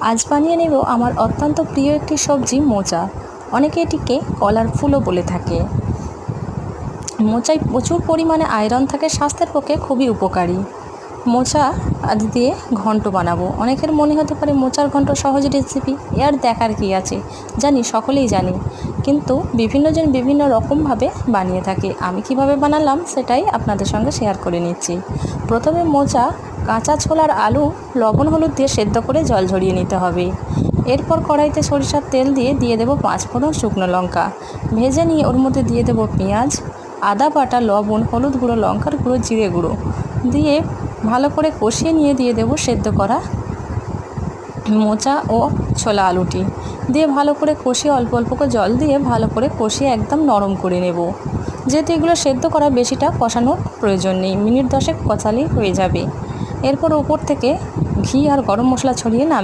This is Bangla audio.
আজ বানিয়ে নেব আমার অত্যন্ত প্রিয় একটি সবজি মোচা। অনেকে এটিকে কলার ফুলও বলে থাকে। মোচায় প্রচুর পরিমাণে আয়রন থাকে, স্বাস্থ্যের পক্ষে খুবই উপকারী। মোচা আজ দিয়ে ঘন্ট বানাবো। অনেকের মনে হতে পারে মোচার ঘন্ট সহজ রেসিপি, এর দেখার কি আছে। জানি, সকলেই জানি, কিন্তু বিভিন্নজন বিভিন্ন রকমভাবে বানিয়ে থাকে। আমি কিভাবে বানালাম সেটাই আপনাদের সঙ্গে শেয়ার করে নিচ্ছি। প্রথমে মোচা, কাঁচা ছোলার আলু লবণ হলুদ দিয়ে সেদ্ধ করে জল ঝরিয়ে নিতে হবে। এরপর কড়াইতে সরিষার তেল দিয়ে দেবো 5 ফোঁড়ন শুকনো লঙ্কা ভেজে নিয়ে ওর মধ্যে দিয়ে দেবো পেঁয়াজ, আদা বাটা, লবণ, হলুদ গুঁড়ো, লঙ্কার গুঁড়ো, জিরে গুঁড়ো দিয়ে ভালো করে কষিয়ে নিয়ে দিয়ে দেবো সেদ্ধ করা মোচা ও ছোলা আলুটি দিয়ে ভালো করে কষিয়ে অল্প অল্প করে জল দিয়ে ভালো করে কষিয়ে একদম নরম করে নেব। যেহেতু এগুলো সেদ্ধ করা বেশিটা কষানোর প্রয়োজন নেই, মিনিট 10 কষালেই হয়ে যাবে। এরপর উপর থেকে ঘি আর গরম মশলা ছড়িয়ে